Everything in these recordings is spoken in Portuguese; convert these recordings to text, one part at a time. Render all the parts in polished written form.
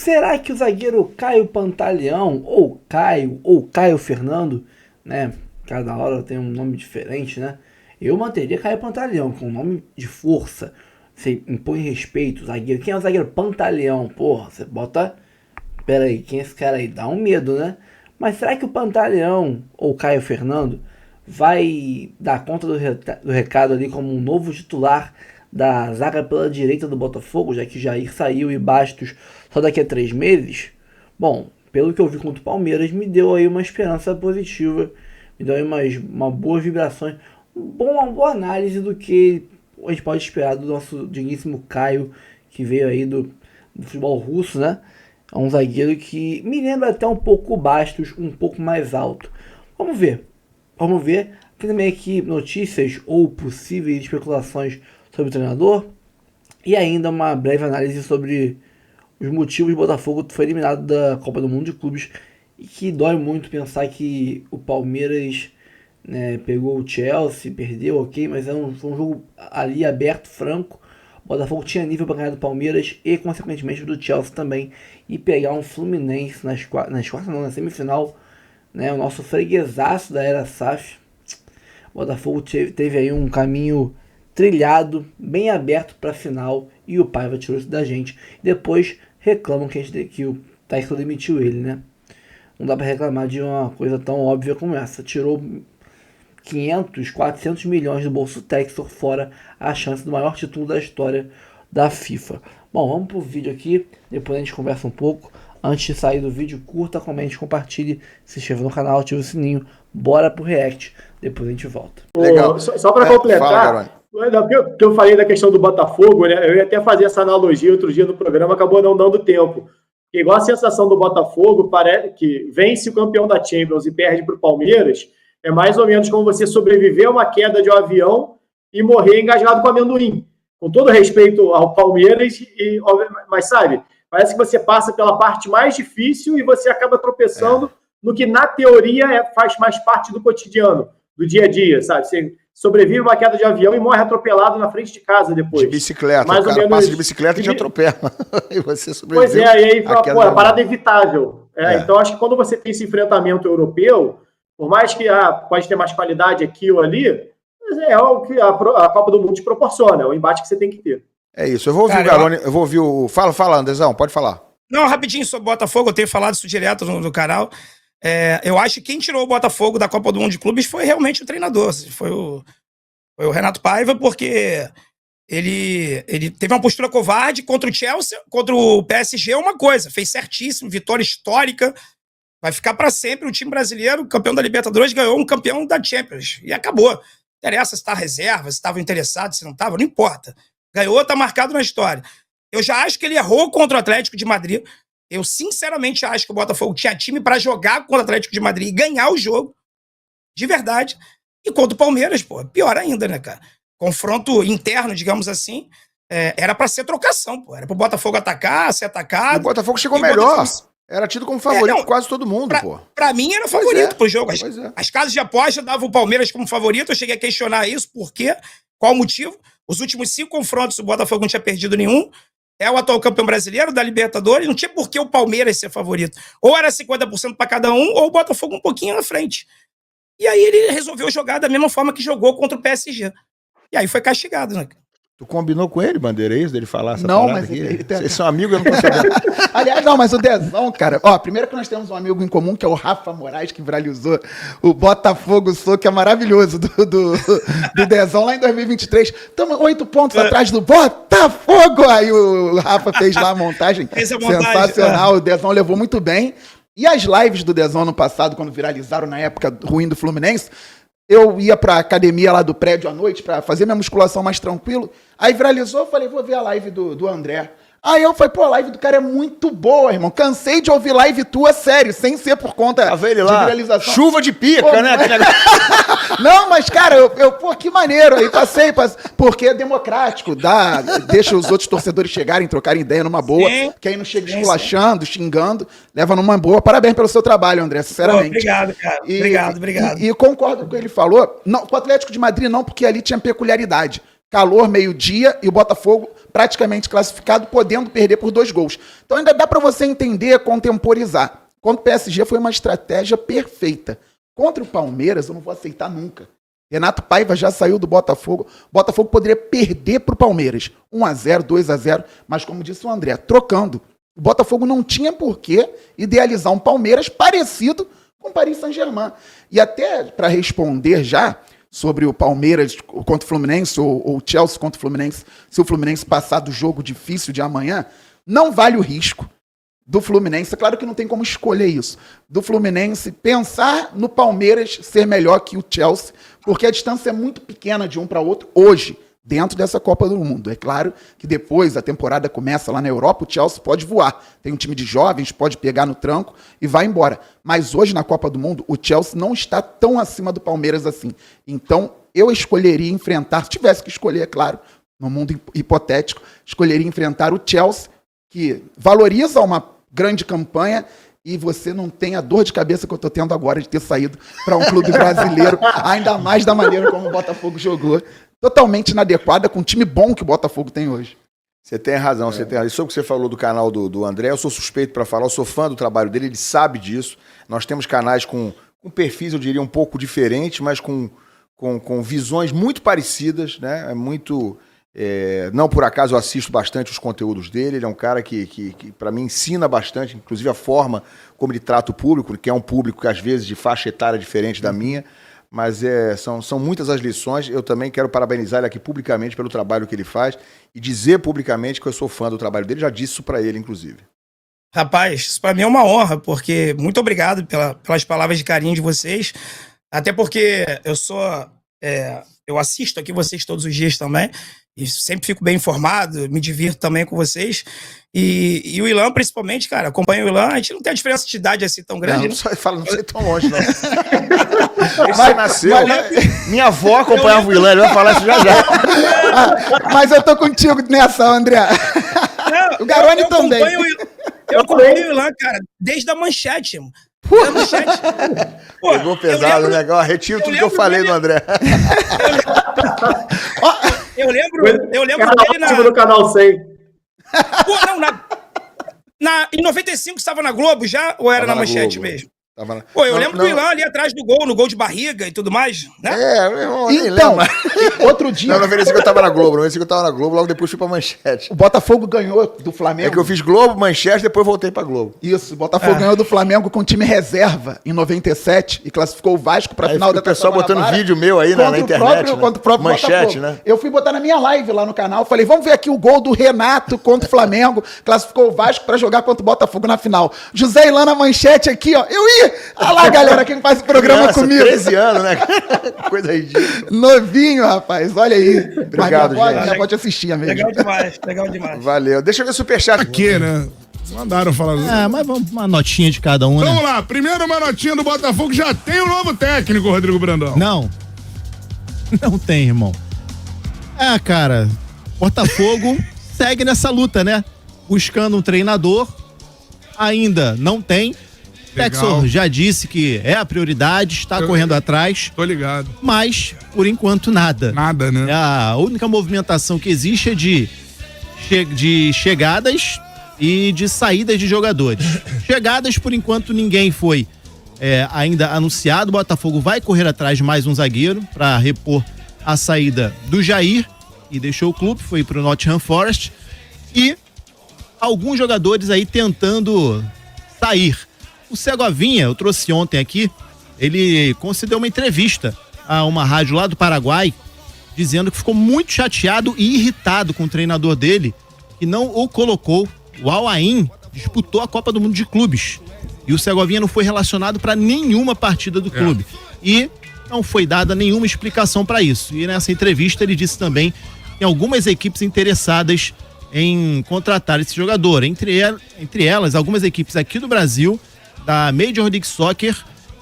será que o zagueiro Caio Pantaleão, ou Caio Fernando, né? Cada hora tem um nome diferente, né? Eu manteria Caio Pantaleão, com um nome de força. Você impõe respeito, zagueiro. Quem é o zagueiro Pantaleão? Porra, você bota. Pera aí, quem é esse cara aí? Dá um medo, né? Mas será que o Pantaleão, ou Caio Fernando, vai dar conta do recado ali como um novo titular da zaga pela direita do Botafogo, já que Jair saiu e Bastos só daqui a 3 meses? Bom, pelo que eu vi contra o Palmeiras, me deu aí uma esperança positiva, me deu aí uma boas vibrações, uma boa análise do que a gente pode esperar do nosso digníssimo Caio, que veio aí do futebol russo, né? É um zagueiro que me lembra até um pouco o Bastos, um pouco mais alto. Vamos ver. Vamos ver. Tem também aqui notícias ou possíveis especulações sobre o treinador. E ainda uma breve análise sobre os motivos do Botafogo foi eliminado da Copa do Mundo de Clubes. E que dói muito pensar que o Palmeiras, né, pegou o Chelsea, perdeu, ok, mas foi um jogo ali aberto, franco. O Botafogo tinha nível para ganhar do Palmeiras e, consequentemente, do Chelsea também. E pegar um Fluminense nas quartas, não, na semifinal, né, o nosso freguesaço da era SAF. O Botafogo teve aí um caminho trilhado, bem aberto para a final, e o Paiva tirou isso da gente. Depois reclamam que o Tyson demitiu ele, né? Não dá para reclamar de uma coisa tão óbvia como essa. Tirou 500, 400 milhões do bolso Textor, fora a chance do maior título da história da FIFA. Bom, vamos pro vídeo aqui, depois a gente conversa um pouco. Antes de sair do vídeo, curta, comente, compartilhe, se inscreva no canal, ative o sininho. Bora pro react, depois a gente volta. Legal. Só para completar, que eu falei da questão do Botafogo, né? Eu ia até fazer essa analogia outro dia no programa, acabou não dando tempo. Porque igual a sensação do Botafogo, parece que vence o campeão da Champions e perde para o Palmeiras, é mais ou menos como você sobreviver a uma queda de um avião e morrer engasgado com amendoim. Com todo respeito ao Palmeiras, mas sabe, parece que você passa pela parte mais difícil e você acaba tropeçando no que, na teoria, faz mais parte do cotidiano, do dia a dia, sabe? Você sobrevive a uma queda de avião e morre atropelado na frente de casa depois. De bicicleta, mais o cara passa de bicicleta e te atropela. E você sobrevive. Pois é, e aí a parada é evitável. Então, acho que quando você tem esse enfrentamento europeu, por mais que pode ter mais qualidade aqui ou ali, é o que a Copa do Mundo te proporciona, é o embate que você tem que ter. É isso, eu vou ouvir o Garoni, eu vou ouvir o... Fala, Andrezão, pode falar. Não, rapidinho sobre o Botafogo, eu tenho falado isso direto no canal. Eu acho que quem tirou o Botafogo da Copa do Mundo de Clubes foi realmente o treinador, foi o Renato Paiva, porque ele teve uma postura covarde contra o Chelsea, contra o PSG, uma coisa, fez certíssimo, vitória histórica, vai ficar para sempre o time brasileiro, campeão da Libertadores, ganhou um campeão da Champions, e acabou. Não interessa se está reserva, se estava interessado, se não estava, não importa. Ganhou, está marcado na história. Eu já acho que ele errou contra o Atlético de Madrid. Eu sinceramente acho que o Botafogo tinha time para jogar contra o Atlético de Madrid e ganhar o jogo, de verdade. E contra o Palmeiras, pô, pior ainda, né, cara? Confronto interno, digamos assim, era para ser trocação, pô. Era pro Botafogo atacar, ser atacado. E o Botafogo chegou melhor. Era tido como favorito quase todo mundo, pô. Pra mim era favorito pro jogo. As casas de aposta davam o Palmeiras como favorito. Eu cheguei a questionar isso. Por quê? Qual o motivo? Os últimos 5 confrontos o Botafogo não tinha perdido nenhum. É o atual campeão brasileiro da Libertadores. Não tinha por que o Palmeiras ser favorito. Ou era 50% para cada um, ou o Botafogo um pouquinho na frente. E aí ele resolveu jogar da mesma forma que jogou contra o PSG. E aí foi castigado, né? Tu combinou com ele, Bandeira, é isso? Dele falar essa não, parada mas aqui? Vocês são amigos, eu não tô sabendo. Aliás, não, mas o Dezão, cara... primeiro que nós temos um amigo em comum, que é o Rafa Moraes, que viralizou o Botafogo Sou, que é maravilhoso, do Dezão, lá em 2023. Estamos 8 pontos atrás do Botafogo! Aí o Rafa fez lá a montagem. Sensacional, o Dezão levou muito bem. E as lives do Dezão no passado, quando viralizaram na época ruim do Fluminense... Eu ia pra academia lá do prédio à noite pra fazer minha musculação mais tranquilo. Aí viralizou, eu falei, vou ver a live do André. Aí eu falei, pô, a live do cara é muito boa, irmão. Cansei de ouvir live tua, sério, sem ser por conta de viralização. Chuva de pica, pô, né? Não, mas, cara, pô, que maneiro. Aí passei, porque é democrático, deixa os outros torcedores chegarem, trocarem ideia numa boa. Sim. Que aí não chega esculachando, xingando, leva numa boa. Parabéns pelo seu trabalho, André, sinceramente. Pô, obrigado, cara. Obrigado. E concordo com o que ele falou. Não, com o Atlético de Madrid não, porque ali tinha peculiaridade. calor, meio-dia, e o Botafogo praticamente classificado, podendo perder por 2 gols. Então ainda dá para você entender, contemporizar. Contra o PSG foi uma estratégia perfeita. Contra o Palmeiras, eu não vou aceitar nunca. Renato Paiva já saiu do Botafogo. O Botafogo poderia perder para o Palmeiras. 1-0, 2-0, mas como disse o André, trocando. O Botafogo não tinha por que idealizar um Palmeiras parecido com o Paris Saint-Germain. E até para responder já sobre o Palmeiras contra o Fluminense ou o Chelsea contra o Fluminense, se o Fluminense passar do jogo difícil de amanhã, não vale o risco do Fluminense, é claro que não tem como escolher isso, do Fluminense pensar no Palmeiras ser melhor que o Chelsea, porque a distância é muito pequena de um para outro hoje, dentro dessa Copa do Mundo. É claro que depois a temporada começa lá na Europa, o Chelsea pode voar. Tem um time de jovens, pode pegar no tranco e vai embora. Mas hoje na Copa do Mundo, o Chelsea não está tão acima do Palmeiras assim. Então, eu escolheria enfrentar, se tivesse que escolher, é claro, no mundo hipotético, escolheria enfrentar o Chelsea, que valoriza uma grande campanha, e você não tem a dor de cabeça que eu tô tendo agora de ter saído para um clube brasileiro, ainda mais da maneira como o Botafogo jogou. Totalmente inadequada com o time bom que o Botafogo tem hoje. Você tem razão, você tem razão. Isso que você falou do canal do André, eu sou suspeito para falar, eu sou fã do trabalho dele, ele sabe disso. Nós temos canais com perfis, eu diria, um pouco diferentes, mas com visões muito parecidas, né? É muito... não por acaso eu assisto bastante os conteúdos dele, ele é um cara que para mim ensina bastante, inclusive a forma como ele trata o público, que é um público que às vezes de faixa etária diferente da minha, mas são muitas as lições. Eu também quero parabenizar ele aqui publicamente pelo trabalho que ele faz e dizer publicamente que eu sou fã do trabalho dele, já disse isso para ele, inclusive. Rapaz, isso para mim é uma honra, porque muito obrigado pelas palavras de carinho de vocês, até porque eu assisto aqui vocês todos os dias também, e sempre fico bem informado, me divirto também com vocês. E o Ilan, principalmente, cara, acompanho o Ilan, a gente não tem a diferença de idade assim tão grande. Não sei tão longe, não. Você nasceu. Minha avó acompanhava o Ilan, ele vai falar isso já. Mas eu tô contigo nessa, André. Não, o Garoni também. Eu acompanho o Ilan, cara, desde a manchete, mano. Pegou pesado, legal. Retiro tudo que eu falei do André. Eu lembro dele no canal 100. Pô, não, em 95 estava na Globo já, ou era na manchete Globo mesmo? Pô, eu lembro do Ilan ali atrás do gol, no gol de barriga e tudo mais, né? Meu irmão, então, outro dia... Não, 95 eu tava na Globo, 95 eu tava na Globo, logo depois fui pra manchete. O Botafogo ganhou do Flamengo. É que eu fiz Globo, manchete, depois voltei pra Globo. Isso, o Botafogo ganhou do Flamengo com time reserva em 97 e classificou o Vasco pra final da Taça Guanabara. O pessoal botando vídeo meu aí na internet, contra o próprio manchete, Botafogo. né? Eu fui botar na minha live lá no canal, falei, vamos ver aqui o gol do Renato contra o Flamengo, classificou o Vasco pra jogar contra o Botafogo na final. José Ilan na manchete aqui, ó. Eu ia! Olha lá, galera, quem faz o programa comigo. 13 anos, né? Coisa ridícula. Novinho, rapaz, olha aí. Obrigado, gente. Já pode assistir mesmo. Legal demais. Valeu. Deixa eu ver o superchat. Aqui, né? Mandaram falar. Mas vamos uma notinha de cada um, né? Vamos lá, primeiro uma notinha do Botafogo, já tem um novo técnico, Rodrigo Brandão. Não tem, irmão. Cara, Botafogo segue nessa luta, né? Buscando um treinador, ainda não tem. Texor já disse que é a prioridade, está correndo atrás. Tô ligado. Mas, por enquanto, nada. Nada, né? A única movimentação que existe é de chegadas e de saídas de jogadores. Chegadas, por enquanto, ninguém foi ainda anunciado. O Botafogo vai correr atrás de mais um zagueiro para repor a saída do Jair, e deixou o clube, foi para o Nottingham Forest. E alguns jogadores aí tentando sair. O Segovinha, eu trouxe ontem aqui, ele concedeu uma entrevista a uma rádio lá do Paraguai, dizendo que ficou muito chateado e irritado com o treinador dele, que não o colocou. O Al-Ain disputou a Copa do Mundo de Clubes e o Segovinha não foi relacionado para nenhuma partida do clube. E não foi dada nenhuma explicação para isso. E nessa entrevista ele disse também que tem algumas equipes interessadas em contratar esse jogador. Entre elas, algumas equipes aqui do Brasil, da Major League Soccer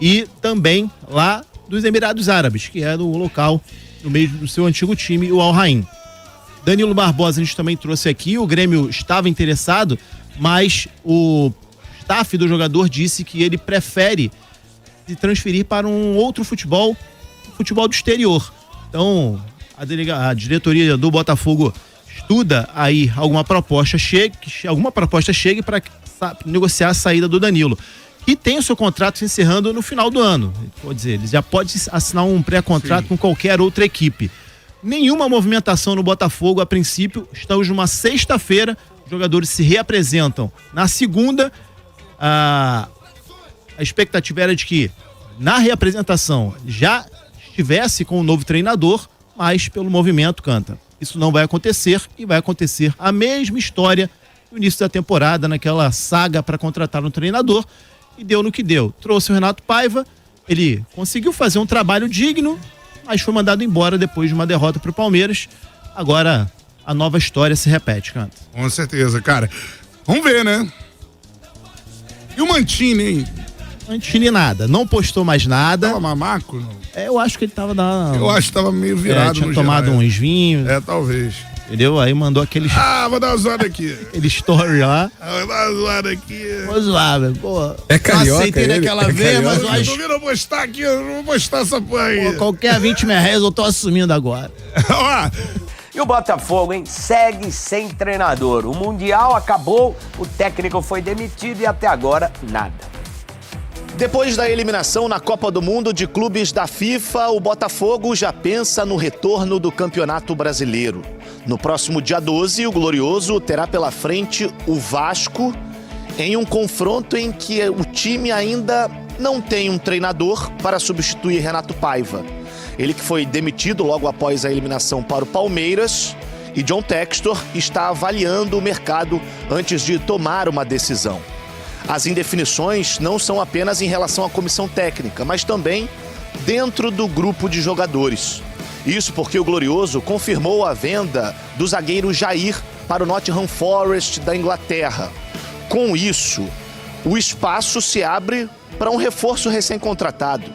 e também lá dos Emirados Árabes, que é do local, no meio do seu antigo time, o Al-Ain. Danilo Barbosa a gente também trouxe aqui, o Grêmio estava interessado, mas o staff do jogador disse que ele prefere se transferir para um outro futebol do exterior. Então, a diretoria do Botafogo estuda aí alguma proposta chegue para negociar a saída do Danilo, que tem o seu contrato se encerrando no final do ano. Quer dizer, ele já pode assinar um pré-contrato com qualquer outra equipe. Nenhuma movimentação no Botafogo a princípio. Estamos numa sexta-feira, os jogadores se reapresentam na segunda. A expectativa era de que na reapresentação já estivesse com o novo treinador, mas pelo movimento, Canta, isso não vai acontecer e vai acontecer a mesma história no início da temporada, naquela saga para contratar um treinador, e deu no que deu. Trouxe o Renato Paiva, ele conseguiu fazer um trabalho digno, mas foi mandado embora depois de uma derrota para o Palmeiras. Agora a nova história se repete, Canta. Com certeza, cara. Vamos ver, né? E o Mancini, hein? Mancini nada, não postou mais nada. Tava mamaco? Não? Eu acho que ele tava Eu acho que tava meio virado. Tinha tomado uns vinhos. Talvez. Entendeu? Aí mandou aqueles... vou dar uma zoada aqui. Aquele story lá. Vou dar uma zoada aqui. Vou zoar, velho. Pô, é carioca, aceitei naquela vez, mas eu acho... Eu tô vindo postar aqui, eu não vou postar essa porra aí. Pô, qualquer 20 mil reais eu tô assumindo agora. E o Botafogo, hein? Segue sem treinador. O Mundial acabou, o técnico foi demitido e até agora nada. Depois da eliminação na Copa do Mundo de clubes da FIFA, o Botafogo já pensa no retorno do Campeonato Brasileiro. No próximo dia 12, o Glorioso terá pela frente o Vasco em um confronto em que o time ainda não tem um treinador para substituir Renato Paiva. Ele que foi demitido logo após a eliminação para o Palmeiras, e John Textor está avaliando o mercado antes de tomar uma decisão. As indefinições não são apenas em relação à comissão técnica, mas também dentro do grupo de jogadores. Isso porque o Glorioso confirmou a venda do zagueiro Jair para o Nottingham Forest da Inglaterra. Com isso, o espaço se abre para um reforço recém-contratado.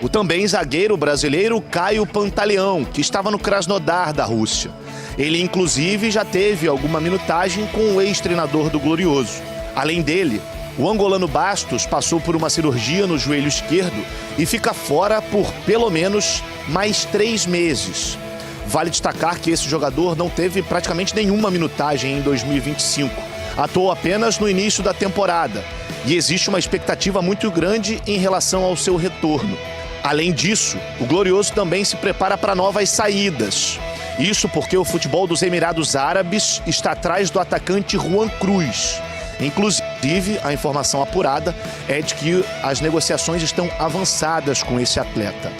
O também zagueiro brasileiro Caio Pantaleão, que estava no Krasnodar da Rússia. Ele, inclusive, já teve alguma minutagem com o ex-treinador do Glorioso. Além dele, o angolano Bastos passou por uma cirurgia no joelho esquerdo e fica fora por pelo menos mais 3 meses. Vale destacar que esse jogador não teve praticamente nenhuma minutagem em 2025. Atuou apenas no início da temporada e existe uma expectativa muito grande em relação ao seu retorno. Além disso, o Glorioso também se prepara para novas saídas. Isso porque o futebol dos Emirados Árabes está atrás do atacante Juan Cruz. Inclusive, a informação apurada é de que as negociações estão avançadas com esse atleta.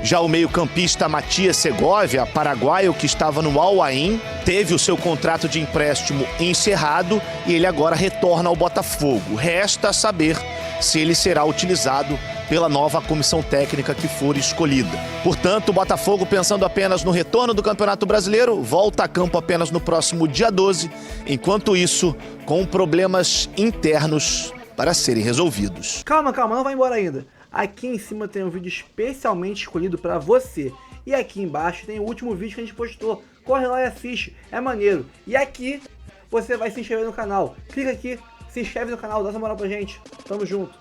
Já o meio-campista Matias Segovia, paraguaio que estava no Al Ain, teve o seu contrato de empréstimo encerrado e ele agora retorna ao Botafogo. Resta saber se ele será utilizado pela nova comissão técnica que for escolhida. Portanto, o Botafogo, pensando apenas no retorno do Campeonato Brasileiro, volta a campo apenas no próximo dia 12, enquanto isso, com problemas internos para serem resolvidos. Calma, não vai embora ainda. Aqui em cima tem um vídeo especialmente escolhido para você. E aqui embaixo tem o último vídeo que a gente postou. Corre lá e assiste, é maneiro. E aqui você vai se inscrever no canal. Clica aqui, se inscreve no canal, dá essa moral pra gente. Tamo junto.